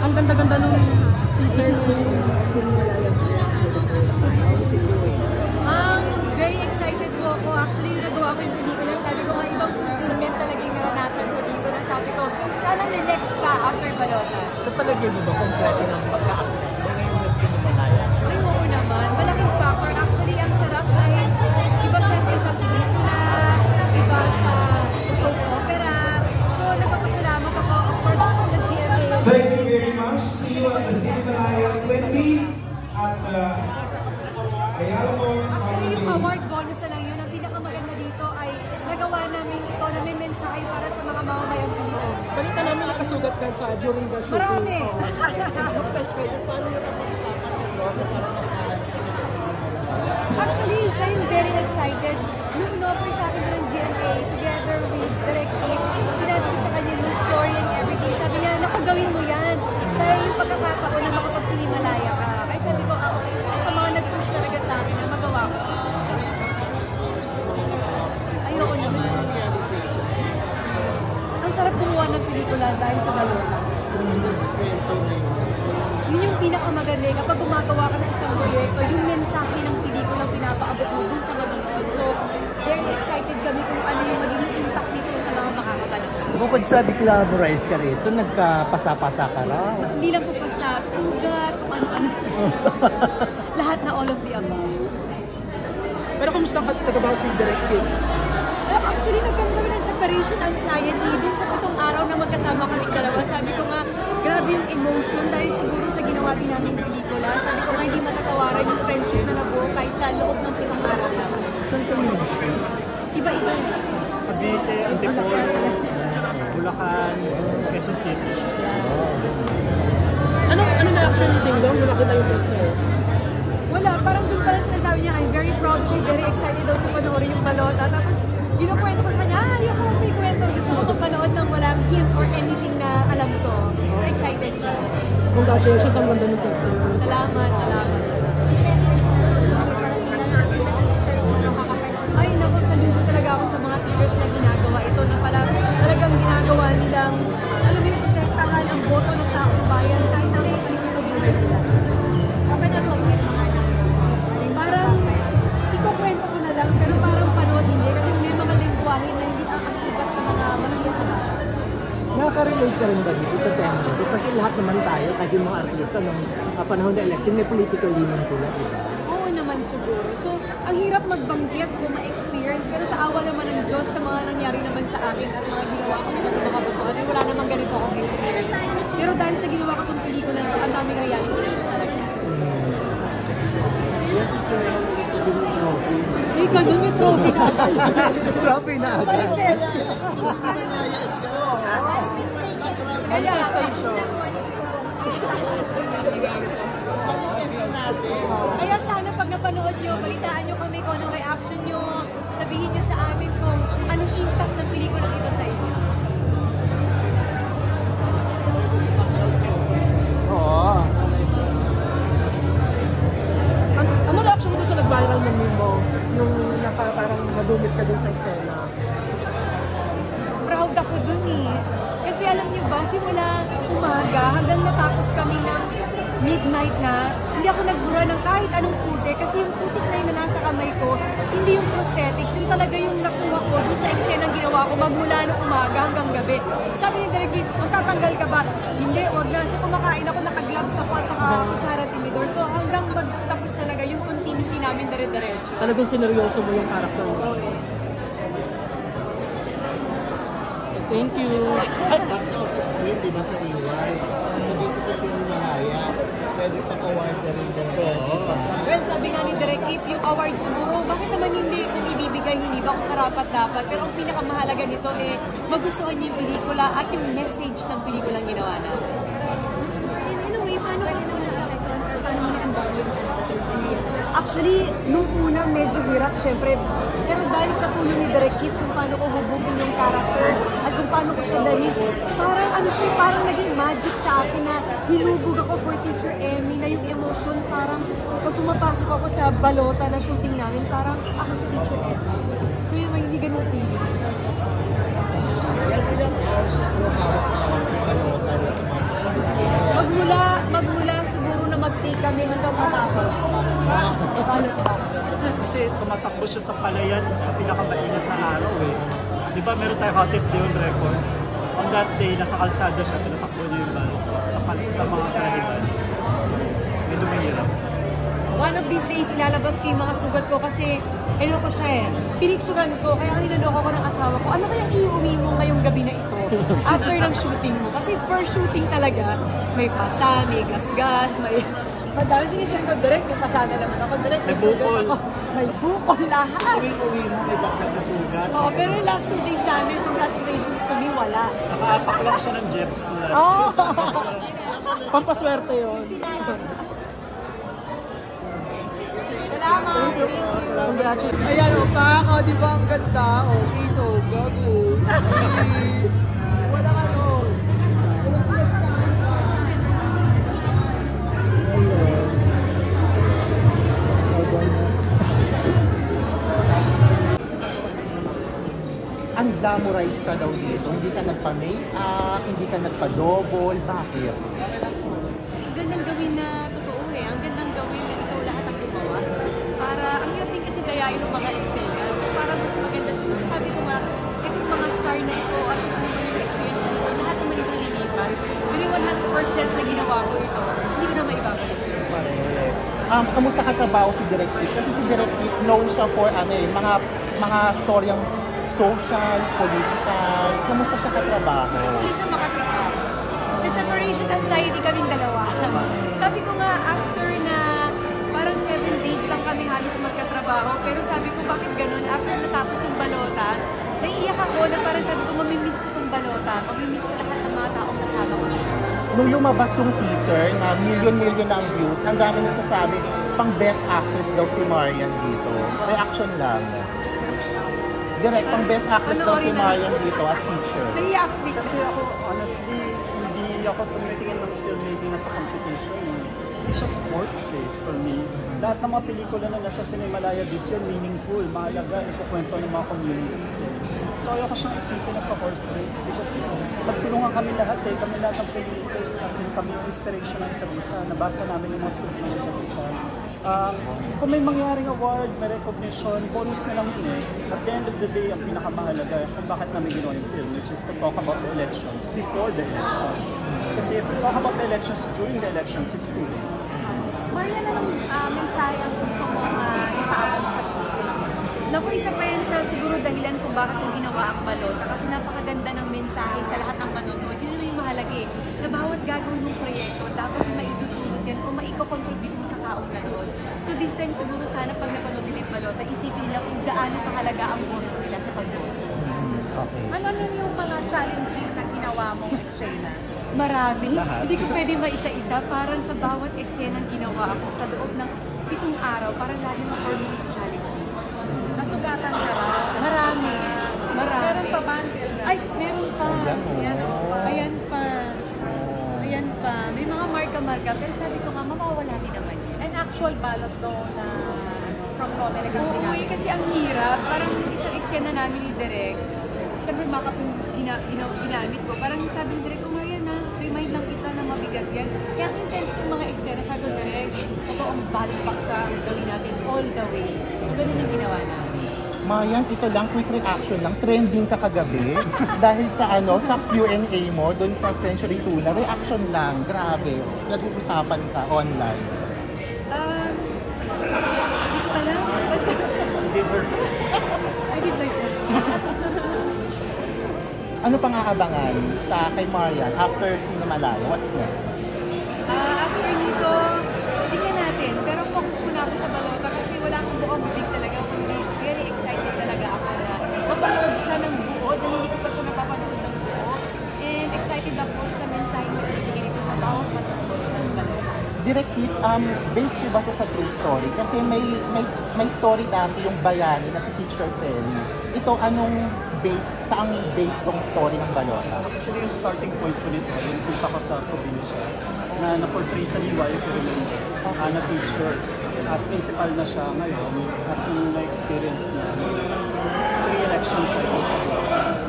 Ang ganda-ganda nung teaser nung very excited po ako. Actually, yung nagawa ko yung pelikula, sabi ko nga ibang fulfillment talaga yung naranasan ko dito na sabi ko, sana may next ka after Balota. Sa palagay mo ba, kompleto ng pagka-actress mo ngayong nagsinumalaya? Ay, oo naman. Malaking factor. Actually, ang sarap dahil iba siyempre sa pelikula, iba sa soap opera. So, nagpapasalamat ako, of course, sa GMA. Thank you very much. See you at the Cinemalaya 20 at Ayala Malls. Actually, yung award bonus na lang yun. Ang pinakamaganda dito ay nagawa namin ito na may mensahe para sa mga mamamayang Pilipino. balita namin nakasugat ka sa during the shooting. Marami. Paano na pag-usapan ng Lord na parang Actually, siya yung very excited. Nung in-offer sa akin ng GMA, together with Direct Team, sinabi ko sa kanya yung story and everything. Sabi niya, naku, gawin mo yan. Sa yung pagkakataon na makapag-sinimalaya ka. Kaya sabi ko, okay. Sa mga nag-push talaga sa akin na magawa ko. Ayoko naman. Ang sarap gumawa ng pelikula dahil sa Balota. Yun yung pinakamagaling. Kapag gumagawa ka ng isang proyekto, yung mensahe ng pelikulang pinapaabot mo dun sa manonood. So, very excited kami kung ano yung magiging impact nito sa mga makakapanood. Bukod sa Declaborize ka rito, nagkapasa-pasa ka raw. Hindi lang po pa sa sugat, kung ano-ano. Lahat na all of the above. Pero kumusta ka nagabaw si Direct Team? Actually, nagkaroon kami ng separation anxiety din sa itong araw na magkasama kami dalawa. Sabi ko nga, grabe yung emotion dahil siguro sa ginawa din namin pelikula. Sabi ko nga, hindi matatawaran yung friendship na nabuo kahit sa loob ng 7 araw lang. Saan ka mo? Iba-iba. Cavite, Antipolo, Bulacan, Quezon City. Ano na actually Ding Dong? Wala kita yung teaser. Wala, parang dun pala sinasabi niya, I'm very proud of you, very excited daw sa panoorin yung Balota. Tapos, kinukwento ko sa kanya, ayoko may kwento. Gusto ko mapanood ng walang hint or anything na alam ko. So, excited siya. Congratulations, ang ganda ng teaser. Salamat, salamat. Ay, naku, saludo talaga ako sa mga teachers na ginagawa ito na pala talagang ginagawa nilang, alam mo yung protektahan ang boto ng taong bayan kahit na may ito buhay nila. Parang, ikukwento ko na lang, pero parang panood hindi kasi may mga lingwahe na hindi kakakibat sa mga maliliit na bata. Nakaka-relate ka rin ba dito sa tema nito? Kasi lahat naman tayo, kahit yung mga artista nung panahon ng election, may political limang sila, diba? Oo naman siguro. So, ang hirap magbanggit kung ma-experience, pero sa awa naman ng Diyos, sa mga nangyari naman sa akin at mga ginawa ko naman ng mga butuan, wala namang ganito akong experience. Pero dahil sa ginawa ko itong pelikula ito, ang daming realization talaga. Yan, picture lang nila sa bilang trophy. Ika, doon may trophy na agad. Trophy na agad. Kaya, Manifesta natin. kaya sana pag napanood nyo, balitaan nyo kami kung anong reaction nyo, sabihin nyo sa amin kung anong impact ng pelikulang ito sa inyo. Oo. Ano reaction mo doon sa nag-viral na meme mo? Yung parang madumis ka dun sa eksena? Proud ako dun eh. Kasi alam niyo ba, simula umaga hanggang natapos kami ng midnight na, hindi ako nagbura ng kahit anong putik kasi yung putik na yun na nasa kamay ko, hindi yung prosthetics, yung talaga yung nakuha ko dun sa eksena ginawa ko magmula ng umaga hanggang gabi. Sabi ni Derek, magtatanggal ka ba? Hindi, wag na. So kumakain ako, naka-gloves ako at saka kutsara tinidor. So hanggang magtapos talaga yung continuity namin dire-diretso. Talagang sineryoso mo yung karakter mo. Thank you. Box office mo yun, di ba, sa Rewind? So dito sa Cinemalaya, pwede pang-award na rin dito. Well, sabi nga ni Direk, if yung award siguro, bakit naman hindi kung ibibigay, hindi ba kung karapat-dapat? Pero ang pinakamahalaga nito eh, magustuhan niyo yung pelikula at yung message ng pelikulang ginawa natin. Anyway, paano ka nang na-affecton? Paano mo na-unbox yung actually, nung una medyo hirap, syempre. Pero dahil sa tulong ni Direk Kip, kung paano ko hubugin yung character at kung paano ko siya dalhin, parang ano siya, parang naging magic sa akin na hinubog ako for Teacher Emmy na yung emotion, parang pag pumapasok ako sa Balota na shooting namin, parang ako si Teacher Emmy. So yung may ganung feeling. Yan ilang hours mo hawak-hawak ng Balota na tumatakbo. Magmula Kasi tumatakbo siya sa palayan sa pinakamainit na araw eh. Di ba meron tayong hottest day on record? On that day, nasa kalsada siya, tinatakbo niya yung balo sa mga kalahiban. So, medyo mahirap. One of these days, ilalabas ko yung mga sugat ko kasi ano ko siya eh. Piniksuran ko, kaya niloloko ko ng asawa ko, ano kayang iuwi mo ngayong gabi na ito after ng shooting mo? Kasi per shooting talaga, may pasa, may gasgas, may... Madami sinisin ko, direct, may pasa na naman ako, direct, may bukol. May bukol lahat. Uwi mo, may dagdag na sugat. Oo, pero last 2 days namin, congratulations to me, wala. Nakaapak lang siya ng jeps na last. Oh! Pampaswerte yun. Salamat! Congratulations. Ayan, o pa ako, di ba ang ganda? O, piso, gago. Wala ano. Ang glamorize ka daw dito, hindi ka nagpa-make-up, hindi ka nagpa-double, bakit? Ang gandang gawin na totoo eh. Ang gandang gawin na ikaw lahat ang gumawa. Para, ang hirap din kasi dayain ng mga eksena. So, para mas maganda siguro. Sabi ko nga, itong mga star na ito at yung experience ko dito, lahat naman ito lilipas. Pero 100% na ginawa ko ito, hindi ko na maibabalik. Kamusta ka trabaho si Direk Kit? Kasi si Direk Kit known siya for mga storyang social, political. Kamusta siya katrabaho? Hindi siya makatrabaho. May separation anxiety kaming dalawa. Sabi ko nga, after na parang 7 days lang kami halos magkatrabaho, pero sabi ko bakit ganun? After natapos yung balota, naiiyak ako na parang sabi ko, mamimiss ko tong balota. Mamimiss ko lahat ng mga taong kasama ko. Nung lumabas yung teaser na million na ang views, ang dami nagsasabi, pang best actress daw si Marian dito. Reaction lang. Direct, pang best actress daw si Marian dito as teacher. Naiiyak Kasi ako, honestly, hindi ako tumitingin ng filmmaking as a competition. Hindi siya sports eh, for me. Lahat ng mga pelikula na nasa Cinemalaya this year, meaningful, mahalaga, ikukwento ng mga communities eh. So ayoko siyang isipin na sa horse race because magtulungan kami lahat eh, kami lahat ng filmmakers kasi kami yung inspiration ng isa't isa, nabasa namin yung mga script ng isa't isa. Kung may mangyaring award, may recognition, bonus na lang yun eh. At the end of the day, ang pinakamahalaga kung bakit namin ginawa yung film, which is to talk about the elections before the elections. Kasi if we talk about the elections during the elections, it's too late. Marian, anong mensahe ang gusto mo ipaabot sa pelikula? Naku, isa pa yan sa siguro dahilan kung bakit yung ginawa ang balota. Kasi napakaganda ng mensahe sa lahat ng manonood. Yun yung mahalaga eh. Sa bawat gagawin mong proyekto, dapat maidudulot yan o maiko-contribute mo sa taong nanood. So this time siguro sana pag napanood nila yung balota, isipin nila kung gaano kahalaga ang bonus nila sa pagboto. Okay. Ano yung mga challenging na ginawa mong eksena? Marami. Lahat. Hindi ko pwede maisa-isa. Parang sa bawat eksena ginawa ako sa loob ng 7 araw, parang lagi mo for me is challenging. Nasugatan ka ba? Marami. Meron pa ba? Ay, meron pa. Ayan, oh. Ayan pa. Ayan pa. May mga marka-marka. Pero sabi ko nga, mawawala din naman yun. An actual ballot daw na from Rome na Oo, kasi ang hirap. Parang isang eksena namin ni Direk. Siyempre, ginamit ko. Parang sabi ni Direk, Marian na, remind lang kita na mabigat yan. Kaya ang intense ng mga eksena, sabi ko, Direk, totoong ballot box na gawin natin all the way. So, ganun yung ginawa namin. Marian, ito lang, quick reaction lang. Trending ka kagabi dahil sa sa Q&A mo doon sa Century Tuna. Reaction lang, grabe. Nag-uusapan ka online. Hindi ko alam. Basta, I did my best. Ano pang aabangan sa kay Marian after Cinemalaya? What's next? After nito, tingnan natin. Pero focus muna ako sa balota kasi wala akong buong bibig talaga. Kundi very excited talaga ako na mapanood siya ng buo dahil hindi ko pa siya napapanood ng buo. And excited ako sa mensahe na ibigay nito sa bawat manonood ng balota. Direk Kit, based ko ba ito sa true story? Kasi may story dati yung bayani na si Teacher Feli. Ito, saang base tong story ng balota? Actually, yung starting point ko nito, yung punta ko sa probinsya, na na-portray sa Liwa, if you remember, na teacher. At principal na siya ngayon, at yung na-experience na 3 elections ago sa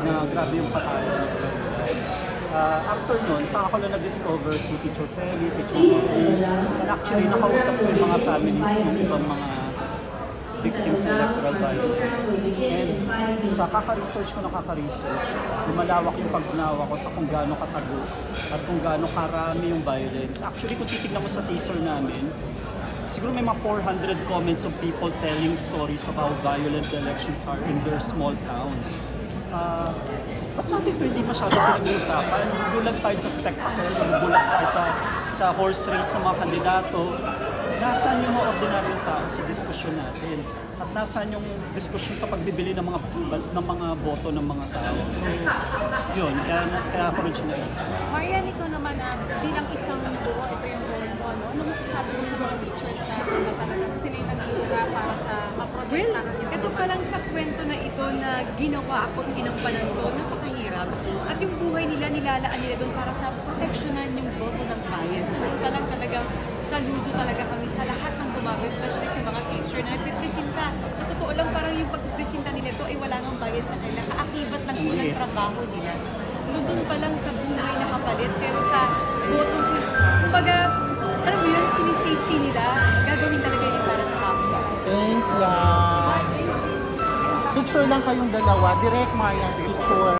na grabe yung patayan. After nun, saka ko na na-discover si Teacher Feli, Teacher Mori. And actually, nakausap ko yung mga families ng ibang mga victims of electoral violence. And sa kaka-research ko, lumalawak yung paggunawa ko sa kung gaano katago at kung gaano karami yung violence. Actually, kung titignan mo sa teaser namin, siguro may mga 400 comments of people telling stories of how violent the elections are in their small towns. Ba't natin ito hindi masyado pinag-uusapan? Gulat tayo sa spectacle, gulat tayo sa horse race ng mga kandidato. Nasaan yung mga ordinaryong tao sa diskusyon natin? At nasaan yung diskusyon sa pagbibili ng mga boto ng mga tao? So, yun, kaya ako rin siya naisip. Marian, ikaw naman bilang isang buo, ito yung role mo, no? Ano masasabi mo sa mga teachers na talagang sila yung nag-iura para sa maprotektahan yung Ito pa lang sa kwento na ito na ginawa ako at ginampanan ko, napakahirap. At yung buhay nila, nilalaan nila doon para sa proteksyonan yung boto ng bayan. So doon pa lang talagang saludo talaga kami sa lahat ng gumagawa, especially sa mga teacher na nagpipresenta. Sa totoo lang, parang yung pagpipresenta nila ito ay wala nang bayad sa kanila. Kaakibat lang po ng trabaho nila. So doon pa lang sa buhay nakapalit, pero sa boto, kumbaga, alam mo yun, sinisafety nila, gagawin talaga yun para sa kapwa. Thanks lang. Picture lang kayong dalawa. Direct Marian, picture.